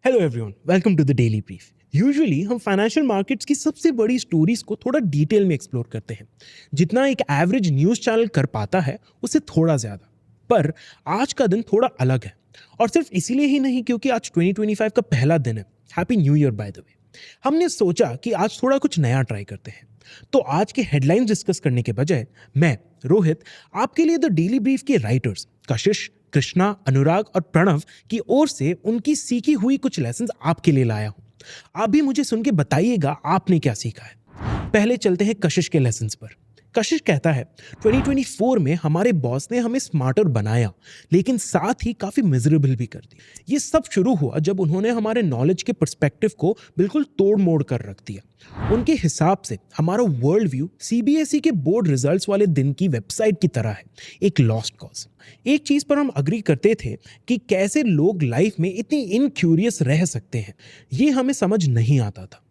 Hello everyone, welcome to the daily brief. Usually हम financial markets की सबसे बड़ी स्टोरीज को थोड़ा डिटेल में एक्सप्लोर करते हैं, जितना एक एवरेज न्यूज़ चैनल कर पाता है उससे थोड़ा ज़्यादा। पर आज का दिन थोड़ा अलग है, और सिर्फ इसीलिए ही नहीं क्योंकि आज 2025 का पहला दिन है। Happy new year by the way. हमने सोचा कि आज थोड़ा कुछ नया ट्राई करते हैं, तो आज के हेडलाइंस डिस्कस करने के बजाय मैं रोहित आपके लिए द डेली ब्रीफ के राइटर्स कशिश, कृष्णा, अनुराग और प्रणव की ओर से उनकी सीखी हुई कुछ लेसन्स आपके लिए लाया हूं। आप भी मुझे सुन के बताइएगा आपने क्या सीखा है। पहले चलते हैं कशिश के लेसन्स पर। कशिश कहता है 2024 में हमारे बॉस ने हमें स्मार्टर बनाया, लेकिन साथ ही काफी मिजरेबल भी कर दी। ये सब शुरू हुआ जब उन्होंने हमारे नॉलेज के पर्सपेक्टिव को बिल्कुल तोड़ मोड़ कर रख दिया। उनके हिसाब से हमारा वर्ल्ड व्यू सीबीएसई के बोर्ड रिजल्ट्स वाले दिन की वेबसाइट की तरह है, एक लॉस्ट कॉज। एक चीज पर हम अग्री करते थे कि कैसे लोग लाइफ में इतनी इनक्यूरियस रह सकते हैं, ये हमें समझ नहीं आता था।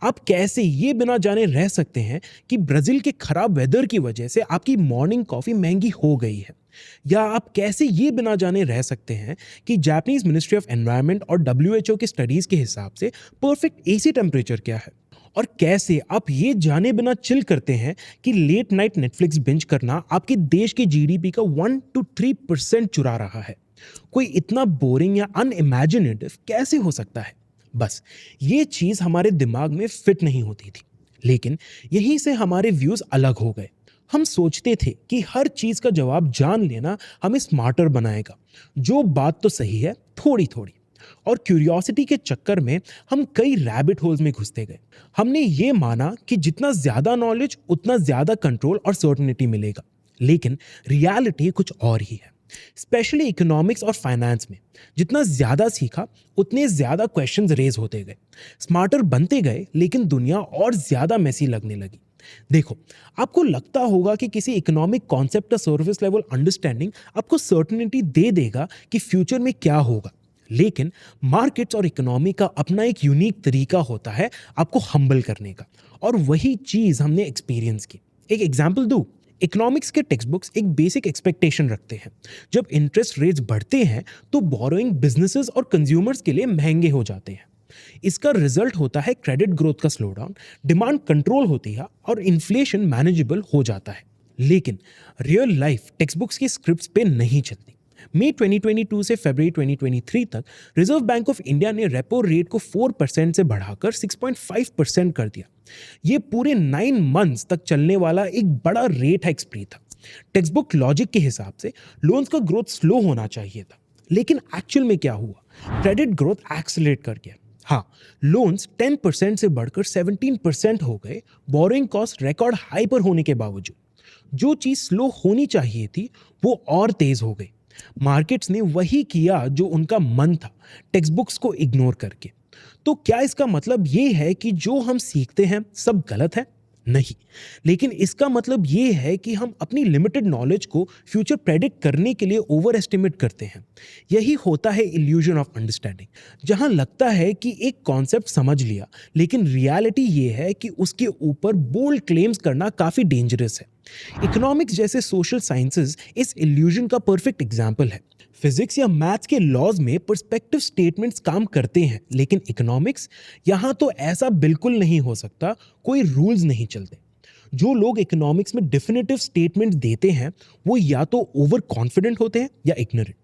आप कैसे ये बिना जाने रह सकते हैं कि ब्राजील के खराब वेदर की वजह से आपकी मॉर्निंग कॉफी महंगी हो गई है, या आप कैसे ये बिना जाने रह सकते हैं कि जापानीज मिनिस्ट्री ऑफ एनवायरनमेंट और डब्ल्यूएचओ के स्टडीज के हिसाब से परफेक्ट एसी टेम्परेचर क्या है, और कैसे आप ये जाने बिना चिल करते हैं कि लेट नाइट नेटफ्लिक्स बिंज करना आपके देश की जीडीपी का 1 to 3% चुरा रहा है। कोई इतना बोरिंग या अनइमेजिनेटिव कैसे हो सकता है? बस ये चीज हमारे दिमाग में फिट नहीं होती थी, लेकिन यहीं से हमारे व्यूज अलग हो गए। हम सोचते थे कि हर चीज का जवाब जान लेना हमें स्मार्टर बनाएगा, जो बात तो सही है थोड़ी थोड़ी। और क्यूरियोसिटी के चक्कर में हम कई रैबिट होल्स में घुसते गए। हमने ये माना कि जितना ज्यादा नॉलेज उतना ज्यादा कंट्रोल और सर्टेनिटी मिलेगा, लेकिन रियलिटी कुछ और ही है। स्पेशली इकोनॉमिक्स और फाइनेंस में जितना ज्यादा सीखा उतने ज्यादा क्वेश्चंस रेज होते गए। स्मार्टर बनते गए, लेकिन दुनिया और ज्यादा मेसी लगने लगी। देखो, आपको लगता होगा कि किसी इकोनॉमिक कॉन्सेप्ट का सर्विस लेवल अंडरस्टैंडिंग आपको सर्टेनिटी दे देगा कि फ्यूचर में क्या होगा, लेकिन मार्केट्स और इकोनॉमी का अपना एक यूनिक तरीका होता है आपको हम्बल करने का, और वही चीज हमने एक्सपीरियंस की। एक एग्जांपल दूं, इकोनॉमिक्स के टेक्स्ट बुक्स एक बेसिक एक्सपेक्टेशन रखते हैं। जब इंटरेस्ट रेट्स बढ़ते हैं तो बोरोइंग बिजनेसेस और कंज्यूमर्स के लिए महंगे हो जाते हैं। इसका रिजल्ट होता है क्रेडिट ग्रोथ का स्लो डाउन, डिमांड कंट्रोल होती है और इन्फ्लेशन मैनेजेबल हो जाता है। लेकिन रियल लाइफ टेक्स्ट बुक्स की स्क्रिप्ट्स पे नहीं चलती। मई 2022 से फरवरी 2023 तक रिजर्व बैंक ऑफ इंडिया ने रेपो रेट को 4% से बढ़ाकर 6.5% कर दिया। ये पूरे 9 मंथ्स तक चलने वाला एक बड़ा रेट हाइक स्प्री था। टेक्स्ट बुक लॉजिक के हिसाब से लोन्स का ग्रोथ स्लो होना चाहिए था, लेकिन एक्चुअल में क्या हुआ? क्रेडिट ग्रोथ एक्सेलरेट कर गया। हाँ, लोन्स 10% से बढ़कर 17% हो गए, बोरोइंग कॉस्ट रिकॉर्ड हाई पर होने के बावजूद। जो चीज स्लो होनी चाहिए थी वो और तेज हो गई। मार्केट्स ने वही किया जो उनका मन था, टेक्स्ट बुक्स को इग्नोर करके। तो क्या इसका मतलब ये है कि जो हम सीखते हैं सब गलत है? नहीं, लेकिन इसका मतलब ये है कि हम अपनी लिमिटेड नॉलेज को फ्यूचर प्रेडिक्ट करने के लिए ओवर एस्टिमेट करते हैं। यही होता है इल्यूजन ऑफ अंडरस्टैंडिंग, जहां लगता है कि एक कॉन्सेप्ट समझ लिया, लेकिन रियलिटी ये है कि उसके ऊपर बोल्ड क्लेम्स करना काफी डेंजरस है। इकोनॉमिक्स जैसे सोशल साइंसेज इस इल्यूजन का परफेक्ट एग्जाम्पल है। फिजिक्स या मैथ्स के लॉज में पर्सपेक्टिव स्टेटमेंट्स काम करते हैं, लेकिन इकोनॉमिक्स यहाँ तो ऐसा बिल्कुल नहीं हो सकता। कोई रूल्स नहीं चलते। जो लोग इकोनॉमिक्स में डेफिनेटिव स्टेटमेंट देते हैं वो या तो ओवर कॉन्फिडेंट होते हैं या इग्नोरेंट।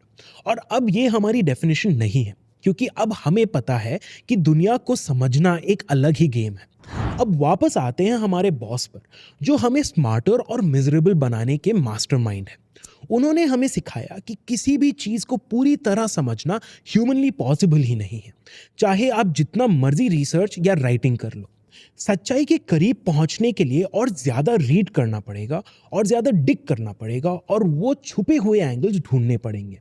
और अब ये हमारी डेफिनेशन नहीं है, क्योंकि अब हमें पता है कि दुनिया को समझना एक अलग ही गेम है। अब वापस आते हैं हमारे बॉस पर, जो हमें स्मार्टर और मिजरेबल बनाने के मास्टरमाइंड है। उन्होंने हमें सिखाया कि किसी भी चीज को पूरी तरह समझना ह्यूमनली पॉसिबल ही नहीं है, चाहे आप जितना मर्जी रिसर्च या राइटिंग कर लो। सच्चाई के करीब पहुंचने के लिए और ज्यादा रीड करना पड़ेगा, और ज्यादा डिग करना पड़ेगा, और वो छुपे हुए एंगल्स ढूंढने पड़ेंगे।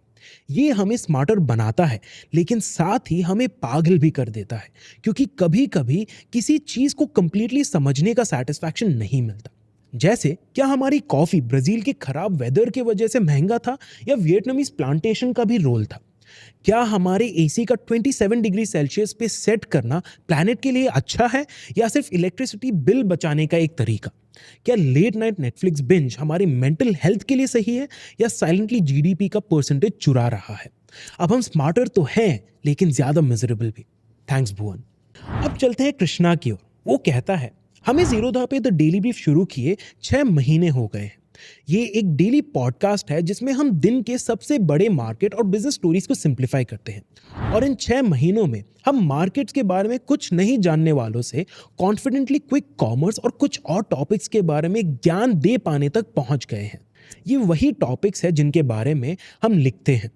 ये हमें स्मार्टर बनाता है, लेकिन साथ ही हमें पागल भी कर देता है, क्योंकि कभी कभी किसी चीज को कंप्लीटली समझने का सेटिस्फैक्शन नहीं मिलता। जैसे, क्या हमारी कॉफी ब्राजील के खराब वेदर की वजह से महंगा था, या वियतनामीज प्लांटेशन का भी रोल था? क्या हमारे एसी का 27 डिग्री सेल्सियस पे सेट करना प्लैनेट के लिए अच्छा है, या सिर्फ इलेक्ट्रिसिटी बिल बचाने का एक तरीका? क्या लेट नाइट नेटफ्लिक्स बिंज हमारी मेंटल हेल्थ के लिए सही है, या साइलेंटली जीडीपी का परसेंटेज चुरा रहा है? अब हम स्मार्टर तो हैं, लेकिन ज्यादा मिजरेबल भी। थैंक्स भुवन। अब चलते हैं कृष्णा की ओर। वो कहता है, हमें जीरोधा पे द डेली ब्रीफ शुरू किए 6 महीने हो गए हैं। ये एक डेली पॉडकास्ट है जिसमें हम दिन के सबसे बड़े मार्केट और बिजनेस स्टोरीज को सिंप्लीफाई करते हैं, और इन 6 महीनों में हम मार्केट्स के बारे में कुछ नहीं जानने वालों से कॉन्फिडेंटली क्विक कॉमर्स और कुछ और टॉपिक्स के बारे में ज्ञान दे पाने तक पहुंच गए हैं। ये वही टॉपिक्स है जिनके बारे में हम लिखते हैं।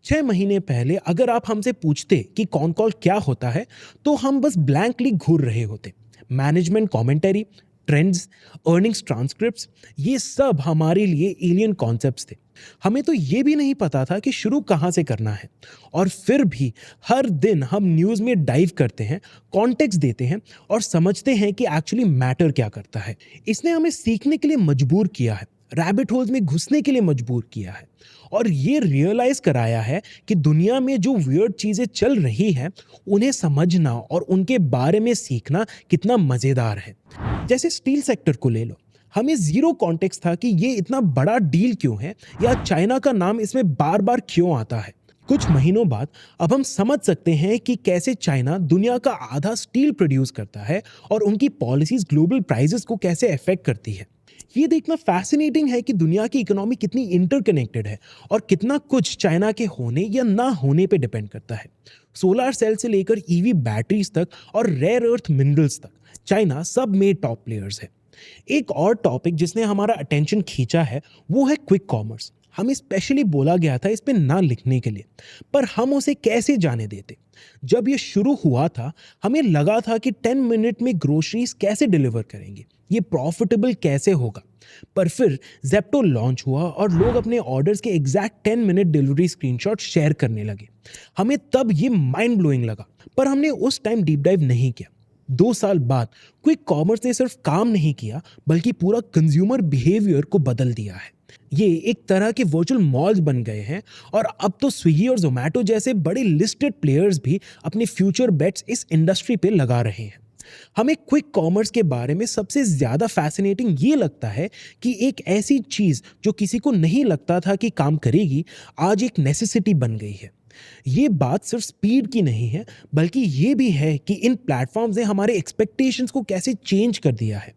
6 महीने पहले अगर आप हमसे पूछते कि कौन कॉल क्या होता है, तो हम बस ब्लैंकली घूर रहे होते। Management commentary, trends, earnings transcripts, ये सब हमारे लिए एलियन कॉन्सेप्ट्स थे। हमें तो ये भी नहीं पता था कि शुरू कहाँ से करना है। और फिर भी हर दिन हम न्यूज़ में डाइव करते हैं, कॉन्टेक्स्ट देते हैं और समझते हैं कि एक्चुअली मैटर क्या करता है। इसने हमें सीखने के लिए मजबूर किया है, रैबिट होल्स में घुसने के लिए मजबूर किया है, और ये रियलाइज कराया है कि दुनिया में जो वियर्ड चीज़ें चल रही हैं उन्हें समझना और उनके बारे में सीखना कितना मज़ेदार है। जैसे स्टील सेक्टर को ले लो, हमें जीरो कॉन्टेक्स्ट था कि ये इतना बड़ा डील क्यों है या चाइना का नाम इसमें बार बार क्यों आता है। कुछ महीनों बाद अब हम समझ सकते हैं कि कैसे चाइना दुनिया का आधा स्टील प्रोड्यूस करता है और उनकी पॉलिसीज ग्लोबल प्राइसेस को कैसे अफेक्ट करती है। ये देखना फैसिनेटिंग है कि दुनिया की इकोनॉमी कितनी इंटरकनेक्टेड है और कितना कुछ चाइना के होने या ना होने पे डिपेंड करता है। सोलर सेल से लेकर ईवी बैटरीज तक और रेयर अर्थ मिनरल्स तक चाइना सब में टॉप प्लेयर्स है। एक और टॉपिक जिसने हमारा अटेंशन खींचा है वो है क्विक कॉमर्स। हमें स्पेशली बोला गया था इस पे ना लिखने के लिए, पर हम उसे कैसे जाने देते। जब ये शुरू हुआ था हमें लगा था कि 10 मिनट में ग्रोसरीज कैसे डिलीवर करेंगे, ये प्रॉफिटेबल कैसे होगा। पर फिर जेप्टो लॉन्च हुआ और लोग अपने ऑर्डर्स के exact 10 minute delivery screenshot share करने लगे। हमें तब ये माइंड ब्लोइंग लगा, पर हमने उस टाइम डीप डाइव नहीं किया। 2 साल बाद क्विक कॉमर्स ने सिर्फ काम नहीं किया बल्कि पूरा कंज्यूमर बिहेवियर को बदल दिया है। ये एक तरह के वर्चुअल मॉल्स बन गए हैं, और अब तो स्विगी और जोमेटो जैसे बड़े लिस्टेड प्लेयर्स भी अपने फ्यूचर बेट्स इस इंडस्ट्री पे लगा रहे हैं। हमें क्विक कॉमर्स के बारे में सबसे ज़्यादा फैसिनेटिंग ये लगता है कि एक ऐसी चीज़ जो किसी को नहीं लगता था कि काम करेगी, आज एक नेसेसिटी बन गई है। ये बात सिर्फ स्पीड की नहीं है, बल्कि ये भी है कि इन प्लेटफॉर्म्स ने हमारे एक्सपेक्टेशंस को कैसे चेंज कर दिया है।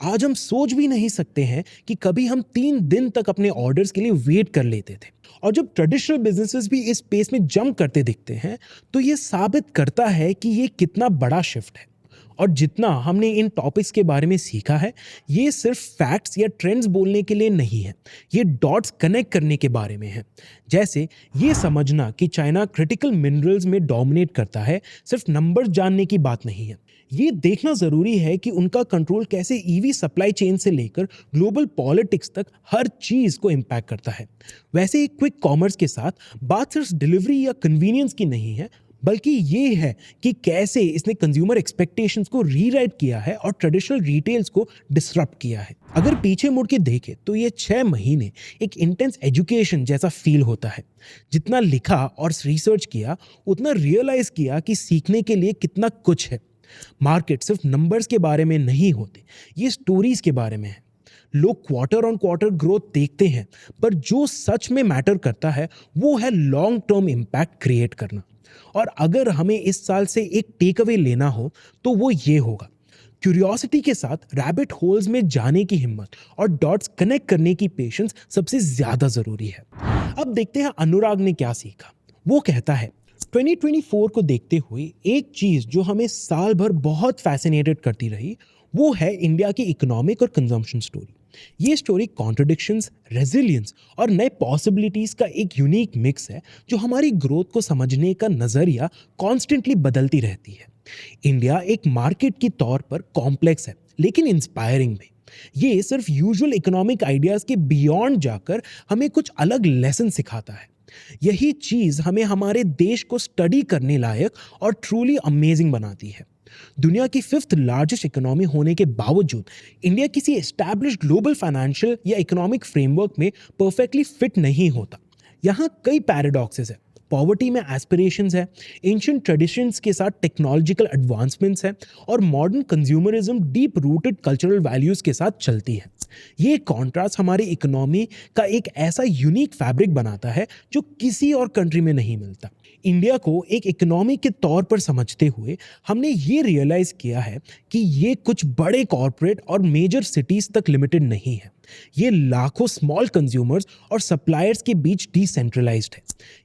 आज हम सोच भी नहीं सकते हैं कि कभी हम 3 दिन तक अपने ऑर्डर्स के लिए वेट कर लेते थे। और जब ट्रेडिशनल बिजनेसेस भी इस स्पेस में जंप करते दिखते हैं, तो ये साबित करता है कि ये कितना बड़ा शिफ्ट है। और जितना हमने इन टॉपिक्स के बारे में सीखा है, ये सिर्फ फैक्ट्स या ट्रेंड्स बोलने के लिए नहीं है, ये डॉट्स कनेक्ट करने के बारे में है। जैसे ये समझना कि चाइना क्रिटिकल मिनरल्स में डोमिनेट करता है सिर्फ नंबर जानने की बात नहीं है। ये देखना ज़रूरी है कि उनका कंट्रोल कैसे ईवी सप्लाई चेन से लेकर ग्लोबल पॉलिटिक्स तक हर चीज़ को इम्पैक्ट करता है। वैसे ही क्विक कॉमर्स के साथ बात सिर्फ डिलीवरी या कन्वीनियंस की नहीं है, बल्कि ये है कि कैसे इसने कंज्यूमर एक्सपेक्टेशंस को रीराइट किया है और ट्रेडिशनल रिटेल्स को डिसरप्ट किया है। अगर पीछे मुड़ के देखें तो ये 6 महीने एक इंटेंस एजुकेशन जैसा फील होता है। जितना लिखा और रिसर्च किया, उतना रियलाइज किया कि सीखने के लिए कितना कुछ है। मार्केट सिर्फ नंबर्स के बारे में नहीं होते, ये स्टोरीज के बारे में है। लोग क्वार्टर ऑन क्वार्टर ग्रोथ देखते हैं, पर जो सच में मैटर करता है वो है लॉन्ग टर्म इम्पैक्ट क्रिएट करना। और अगर हमें इस साल से एक टेक अवे लेना हो तो वो ये होगा, क्यूरियोसिटी के साथ रैबिट होल्स में जाने की हिम्मत और डॉट्स कनेक्ट करने की पेशेंस सबसे ज्यादा जरूरी है। अब देखते हैं अनुराग ने क्या सीखा। वो कहता है, 2024 को देखते हुए एक चीज जो हमें साल भर बहुत फैसिनेटेड करती रही वो है इंडिया की इकोनॉमिक और कंजम्पशन स्टोरी। ये स्टोरी कॉन्ट्रडिक्शंस, रेजिलियंस और नए पॉसिबिलिटीज का एक यूनिक मिक्स है जो हमारी ग्रोथ को समझने का नजरिया कॉन्स्टेंटली बदलती रहती है। इंडिया एक मार्केट की तौर पर कॉम्प्लेक्स है लेकिन इंस्पायरिंग भी। ये सिर्फ यूजुअल इकोनॉमिक आइडियाज के बियॉन्ड जाकर हमें कुछ अलग लेसन सिखाता है। यही चीज हमें हमारे देश को स्टडी करने लायक और ट्रूली अमेजिंग बनाती है। दुनिया की 5th लार्जेस्ट इकोनॉमी होने के बावजूद इंडिया किसी एस्टैब्लिश्ड ग्लोबल फाइनेंशियल या इकोनॉमिक फ्रेमवर्क में परफेक्टली फिट नहीं होता। यहाँ कई पैराडॉक्सेस है। पॉवर्टी में एस्पिरेशंस है, एंशिएंट ट्रेडिशंस के साथ टेक्नोलॉजिकल एडवांसमेंट्स है और modern consumerism deep rooted cultural values के साथ चलती है। ये कॉन्ट्रास्ट हमारी इकोनॉमी का एक ऐसा यूनिक फैब्रिक बनाता है जो किसी और कंट्री में नहीं मिलता। इंडिया को एक इकोनॉमी के तौर पर समझते हुए हमने ये रियलाइज किया है कि ये कुछ बड़े कॉरपोरेट और मेजर सिटीज तक लिमिटेड नहीं है। ये लाखों स्मॉल कंज्यूमर्स और सप्लायर्स के बीच डिसेंट्रलाइज्ड है।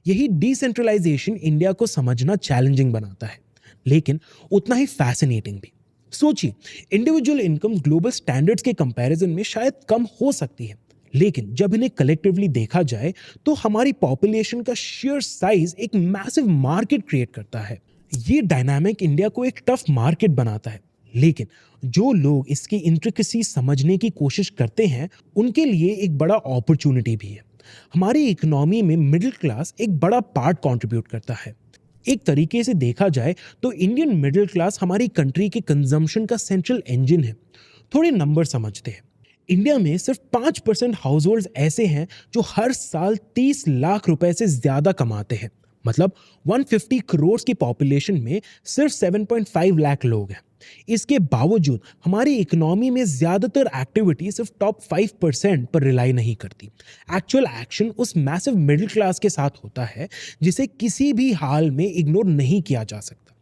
यही डिसेंट्रलाइजेशन इंडिया को समझना चैलेंजिंग बनाता है, लेकिन उतना ही फैसिनेटिंग भी। सोचिए, इंडिविजुअल इनकम ग्लोबल स्टैंडर्ड्स के कंपैरिजन में शायद कम हो सकती है, लेकिन जब इन्हें कलेक्टिवली देखा जाए तो हमारी पॉपुलेशन का शेयर साइज एक मैसिव मार्केट क्रिएट करता है। ये डायनामिक इंडिया को एक टफ मार्केट बनाता है, लेकिन जो लोग इसकी इंट्रिकेसी समझने की कोशिश करते हैं उनके लिए एक बड़ा अपॉर्चुनिटी भी है। हमारी इकोनॉमी में मिडिल क्लास एक बड़ा पार्ट कंट्रीब्यूट करता है। एक तरीके से देखा जाए तो इंडियन मिडिल क्लास हमारी कंट्री के कंजम्पशन का सेंट्रल इंजन है। थोड़े नंबर समझते हैं। इंडिया में सिर्फ 5% हाउस होल्ड ऐसे हैं जो हर साल 30 लाख रुपए से ज्यादा कमाते हैं। मतलब 150 करोड़ की पॉपुलेशन में सिर्फ 7.5 लाख लोग हैं। इसके बावजूद हमारी इकोनॉमी में ज्यादातर एक्टिविटी सिर्फ टॉप 5% पर रिलाई नहीं करती। एक्चुअल एक्शन उस मैसिव मिडिल क्लास के साथ होता है जिसे किसी भी हाल में इग्नोर नहीं किया जा सकता।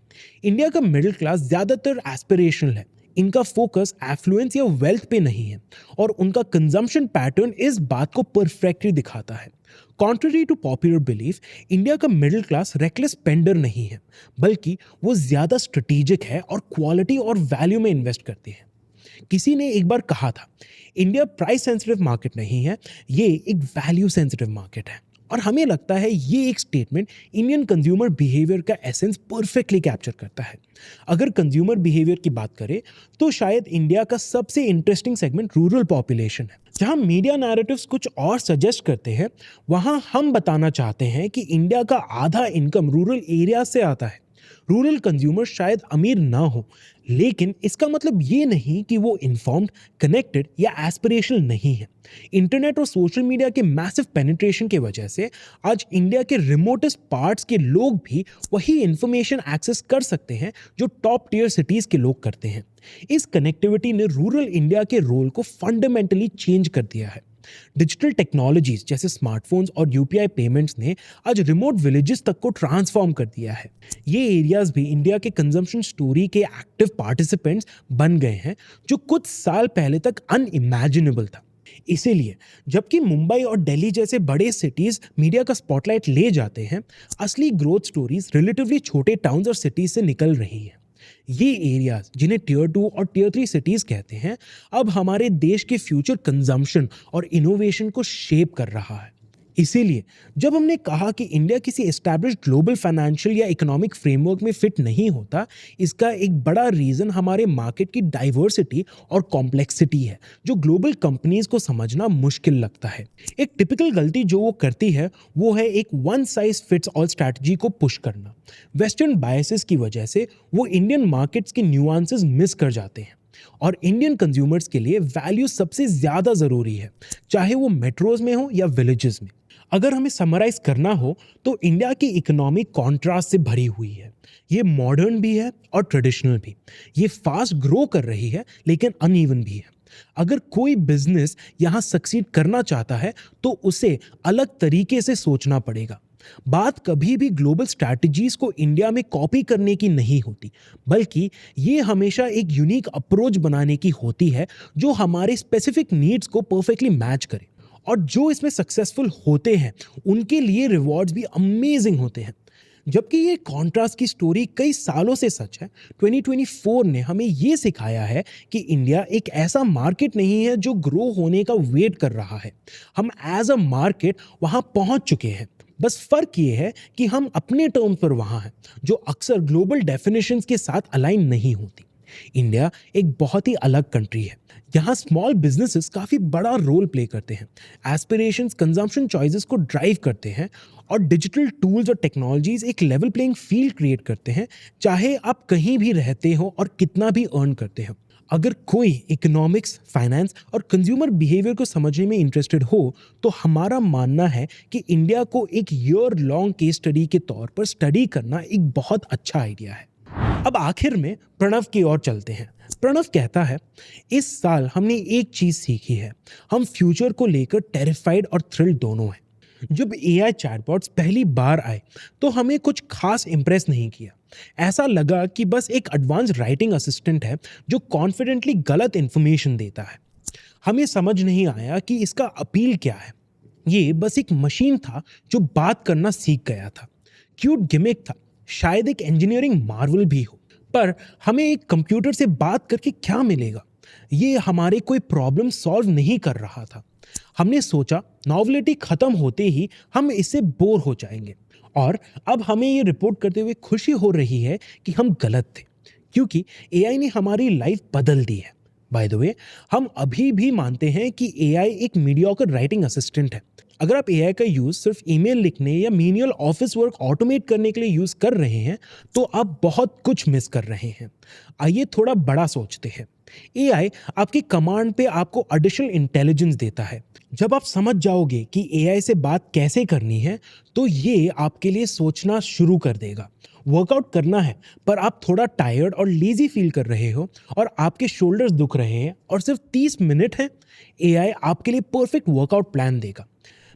इंडिया का मिडिल क्लास ज्यादातर एस्पिरेशनल है। इनका फोकस एफ्लुएंस या वेल्थ पे नहीं है और उनका कंजम्पशन पैटर्न इस बात को परफेक्टली दिखाता है। Contrary to popular belief, India का मिडिल क्लास रेकलेस स्पेंडर नहीं है, बल्कि वो ज्यादा स्ट्रेटेजिक है और क्वालिटी और वैल्यू में इन्वेस्ट करते हैं। किसी ने एक बार कहा था, इंडिया प्राइस सेंसिटिव मार्केट नहीं है, ये एक वैल्यू सेंसिटिव मार्केट है। और हमें लगता है ये एक स्टेटमेंट इंडियन कंज्यूमर बिहेवियर का एसेंस परफेक्टली कैप्चर करता है। अगर कंज्यूमर बिहेवियर की बात करें तो शायद इंडिया का सबसे इंटरेस्टिंग सेगमेंट रूरल पॉपुलेशन है। जहां मीडिया नैरेटिव्स कुछ और सजेस्ट करते हैं, वहां हम बताना चाहते हैं कि इंडिया का आधा इनकम रूरल एरिया से आता है। रूरल कंज्यूमर शायद अमीर ना हो, लेकिन इसका मतलब ये नहीं कि वो इन्फॉर्म्ड, कनेक्टेड या एस्पिरेशनल नहीं है। इंटरनेट और सोशल मीडिया के मैसिव पेनिट्रेशन की वजह से आज इंडिया के रिमोटेस्ट पार्ट्स के लोग भी वही इंफॉर्मेशन एक्सेस कर सकते हैं जो टॉप टियर सिटीज के लोग करते हैं। इस कनेक्टिविटी ने रूरल इंडिया के रोल को फंडामेंटली चेंज कर दिया है। डिजिटल टेक्नोलॉजीज जैसे स्मार्टफोन्स और यूपीआई पेमेंट्स ने आज रिमोट विलेजेस तक को ट्रांसफॉर्म कर दिया है। ये एरियाज भी इंडिया के कंजम्पशन स्टोरी के एक्टिव पार्टिसिपेंट्स बन गए हैं, जो कुछ साल पहले तक अनइमेजिनेबल था। इसीलिए जबकि मुंबई और दिल्ली जैसे बड़े सिटीज मीडिया का स्पॉटलाइट ले जाते हैं, असली ग्रोथ स्टोरीज रिलेटिवली छोटे टाउन्स और सिटीज से निकल रही है। ये एरियाज जिन्हें टियर 2 और टियर 3 सिटीज कहते हैं, अब हमारे देश के फ्यूचर कंजम्पशन और इनोवेशन को शेप कर रहा है। इसीलिए जब हमने कहा कि इंडिया किसी एस्टैब्लिश्ड ग्लोबल फाइनेंशियल या इकोनॉमिक फ्रेमवर्क में फिट नहीं होता, इसका एक बड़ा रीजन हमारे मार्केट की डाइवर्सिटी और कॉम्प्लेक्सिटी है, जो ग्लोबल कंपनीज को समझना मुश्किल लगता है। एक टिपिकल गलती जो वो करती है वो है एक one size fits all strategy को पुश करना। वेस्टर्न बायसेस की वजह से वो इंडियन मार्केट्स के न्यूआंसेस मिस कर जाते हैं और इंडियन कंज्यूमर्स के लिए वैल्यू सबसे ज्यादा जरूरी है, चाहे वो मेट्रोज में हो या विलेजेस में। अगर हमें समराइज करना हो तो इंडिया की इकोनॉमी कॉन्ट्रास्ट से भरी हुई है। ये मॉडर्न भी है और ट्रेडिशनल भी। ये फास्ट ग्रो कर रही है लेकिन अनइवन भी है। अगर कोई बिजनेस यहाँ सक्सीड करना चाहता है तो उसे अलग तरीके से सोचना पड़ेगा। बात कभी भी ग्लोबल स्ट्रैटेजीज को इंडिया में कॉपी करने की नहीं होती, बल्कि ये हमेशा एक यूनिक अप्रोच बनाने की होती है जो हमारे स्पेसिफिक नीड्स को परफेक्टली मैच करे। और जो इसमें सक्सेसफुल होते हैं उनके लिए रिवॉर्ड्स भी अमेजिंग होते हैं। जबकि ये कॉन्ट्रास्ट की स्टोरी कई सालों से सच है, 2024 ने हमें ये सिखाया है कि इंडिया एक ऐसा मार्केट नहीं है जो ग्रो होने का वेट कर रहा है। हम एज अ मार्केट वहाँ पहुँच चुके हैं। बस फर्क ये है कि हम अपने टर्म पर वहाँ हैं, जो अक्सर ग्लोबल डेफिनेशंस के साथ अलाइन नहीं होती। इंडिया एक बहुत ही अलग कंट्री है। यहाँ स्मॉल बिजनेसेस काफ़ी बड़ा रोल प्ले करते हैं, एस्पिरेशंस, कंजम्पशन चॉइसेस को ड्राइव करते हैं और डिजिटल टूल्स और टेक्नोलॉजीज एक लेवल प्लेइंग फील्ड क्रिएट करते हैं, चाहे आप कहीं भी रहते हो और कितना भी अर्न करते हो। अगर कोई इकोनॉमिक्स, फाइनेंस और कंज्यूमर बिहेवियर को समझने में इंटरेस्टेड हो तो हमारा मानना है कि इंडिया को एक ईयर लॉन्ग केस स्टडी के तौर पर स्टडी करना एक बहुत अच्छा आइडिया है। अब आखिर में प्रणव की ओर चलते हैं। प्रणव कहता है, इस साल हमने एक चीज सीखी है, हम फ्यूचर को लेकर टेरिफाइड और थ्रिल्ड दोनों हैं। जब एआई चैटबॉट्स पहली बार आए तो हमें कुछ खास इंप्रेस नहीं किया। ऐसा लगा कि बस एक एडवांस राइटिंग असिस्टेंट है जो कॉन्फिडेंटली गलत इंफॉर्मेशन देता है। हमें समझ नहीं आया कि इसका अपील क्या है। ये बस एक मशीन था जो बात करना सीख गया था। क्यूट गिमिक था, शायद एक इंजीनियरिंग मार्वल भी हो, पर हमें एक कंप्यूटर से बात करके क्या मिलेगा? ये हमारे कोई प्रॉब्लम सॉल्व नहीं कर रहा था। हमने सोचा नॉवेलिटी खत्म होते ही हम इससे बोर हो जाएंगे, और अब हमें ये रिपोर्ट करते हुए खुशी हो रही है कि हम गलत थे, क्योंकि एआई ने हमारी लाइफ बदल दी है। बाय द वे, हम अभी भी मानते हैं कि एआई एक मीडियोकर राइटिंग असिस्टेंट है। अगर आप एआई का यूज सिर्फ ईमेल लिखने या मेन्युअल ऑफिस वर्क ऑटोमेट करने के लिए यूज कर रहे हैं तो आप बहुत कुछ मिस कर रहे हैं। आइए थोड़ा बड़ा सोचते हैं। एआई आपकी कमांड पे आपको एडिशनल इंटेलिजेंस देता है। जब आप समझ जाओगे कि एआई से बात कैसे करनी है तो ये आपके लिए सोचना शुरू कर देगा। वर्कआउट करना है पर आप थोड़ा टायर्ड और लेजी फील कर रहे हो और आपके शोल्डर्स दुख रहे हैं और सिर्फ 30 मिनट है, एआई आपके लिए परफेक्ट वर्कआउट प्लान देगा।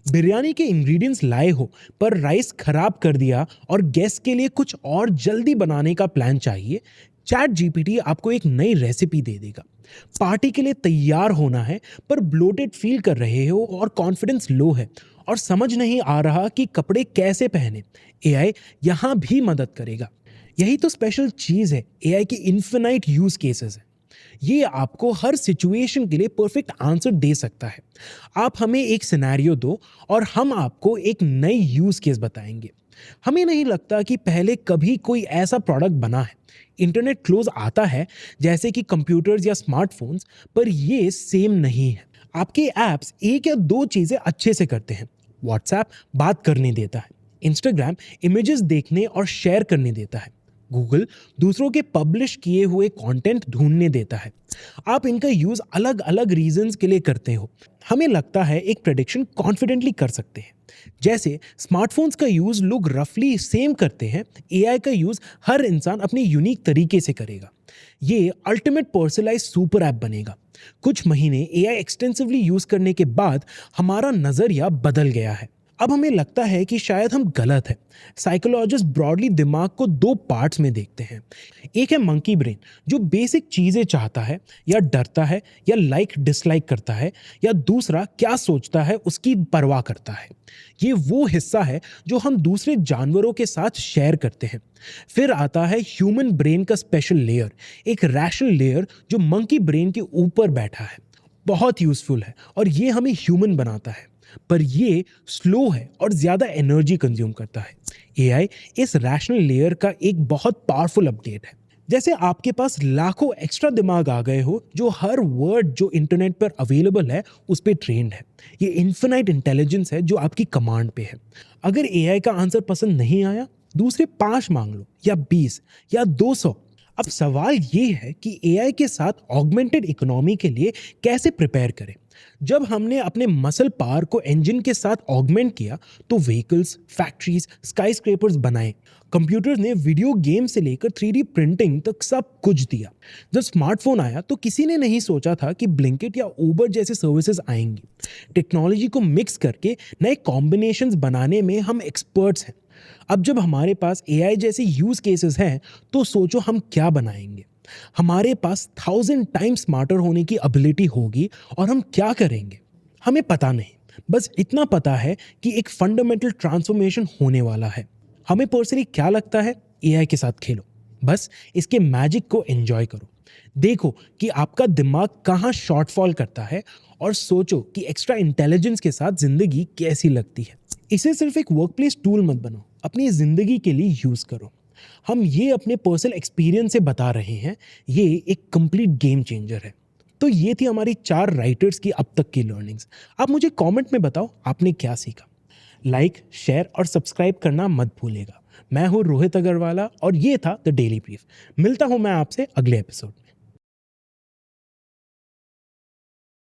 बिरयानी के इंग्रेडिएंट्स लाए हो पर राइस खराब कर दिया और गेस्ट के लिए कुछ और जल्दी बनाने का प्लान चाहिए, चैट जीपीटी आपको एक नई रेसिपी दे देगा। पार्टी के लिए तैयार होना है पर ब्लोटेड फील कर रहे हो और कॉन्फिडेंस लो है और समझ नहीं आ रहा कि कपड़े कैसे पहने, एआई यहाँ भी मदद करेगा। यही तो स्पेशल चीज़ है एआई की इन्फिनाइट यूज केसेस है। ये आपको हर सिचुएशन के लिए परफेक्ट आंसर दे सकता है। आप हमें एक सिनेरियो दो और हम आपको एक नई यूज केस बताएंगे। हमें नहीं लगता कि पहले कभी कोई ऐसा प्रोडक्ट बना है। इंटरनेट क्लोज आता है जैसे कि कंप्यूटर्स या स्मार्टफोन्स, पर ये सेम नहीं है। आपके ऐप्स एक या दो चीज़ें अच्छे से करते हैं। व्हाट्सएप बात करने देता है, इंस्टाग्राम इमेजेस देखने और शेयर करने देता है, गूगल दूसरों के पब्लिश किए हुए कंटेंट ढूंढने देता है। आप इनका यूज अलग अलग रीजंस के लिए करते हो। हमें लगता है एक प्रेडिक्शन कॉन्फिडेंटली कर सकते हैं। जैसे स्मार्टफोन्स का यूज लोग रफली सेम करते हैं, एआई का यूज हर इंसान अपने यूनिक तरीके से करेगा। ये अल्टीमेट पर्सनलाइज सुपर ऐप बनेगा। कुछ महीने एआई एक्सटेंसिवली यूज करने के बाद हमारा नजरिया बदल गया है। अब हमें लगता है कि शायद हम गलत हैं। साइकोलॉजिस्ट ब्रॉडली दिमाग को दो पार्ट्स में देखते हैं। एक है मंकी ब्रेन जो बेसिक चीज़ें चाहता है या डरता है या लाइक डिसलाइक करता है, या दूसरा क्या सोचता है उसकी परवाह करता है। ये वो हिस्सा है जो हम दूसरे जानवरों के साथ शेयर करते हैं। फिर आता है ह्यूमन ब्रेन का स्पेशल लेयर, एक रैशनल लेयर जो मंकी ब्रेन के ऊपर बैठा है। बहुत यूजफुल है और ये हमें ह्यूमन बनाता है, पर ये स्लो है और ज़्यादा एनर्जी कंज्यूम करता है। एआई इस रैशनल लेयर का एक बहुत पावरफुल अपडेट है। जैसे आपके पास लाखों एक्स्ट्रा दिमाग आ गए हो जो हर वर्ड जो इंटरनेट पर अवेलेबल है उस पर ट्रेंड है। ये इन्फिनाइट इंटेलिजेंस है जो आपकी कमांड पे है। अगर एआई का आंसर पसंद नहीं आया, दूसरे 5 मांग लो या 20 या 200। अब सवाल ये है कि एआई के साथ ऑगमेंटेड इकोनॉमी के लिए कैसे प्रिपेयर करें। जब हमने अपने मसल पावर को इंजन के साथ ऑगमेंट किया तो व्हीकल्स, फैक्ट्रीज, स्काईस्क्रेपर्स बनाए। कंप्यूटर्स ने वीडियो गेम से लेकर 3D प्रिंटिंग तक सब कुछ दिया। जब स्मार्टफोन आया तो किसी ने नहीं सोचा था कि ब्लिंकिट या उबर जैसे सर्विसेज आएंगी। टेक्नोलॉजी को मिक्स करके नए कॉम्बिनेशंस बनाने में हम एक्सपर्ट्स हैं। अब जब हमारे पास एआई जैसे यूज केसेस हैं तो सोचो हम क्या बनाएंगे। हमारे पास 1000 टाइम्स स्मार्टर होने की एबिलिटी होगी और हम क्या करेंगे हमें पता नहीं। बस इतना पता है कि एक फंडामेंटल ट्रांसफॉर्मेशन होने वाला है। हमें पर्सनली क्या लगता है, एआई के साथ खेलो, बस इसके मैजिक को एंजॉय करो। देखो कि आपका दिमाग कहाँ शॉर्टफॉल करता है और सोचो कि एक्स्ट्रा इंटेलिजेंस के साथ जिंदगी कैसी लगती है। इसे सिर्फ एक वर्कप्लेस टूल मत बनो, अपनी जिंदगी के लिए यूज करो। हम ये अपने पर्सनल एक्सपीरियंस से बता रहे हैं, ये एक कंप्लीट गेम चेंजर है। तो ये थी हमारी 4 राइटर्स की अब तक की लर्निंग्स। आप मुझे कमेंट में बताओ आपने क्या सीखा। लाइक, शेयर और सब्सक्राइब करना मत भूलेगा। मैं हूँ रोहित अग्रवाला और ये था द डेली ब्रीफ। मिलता हूँ मैं आपसे अगले एपिसोड।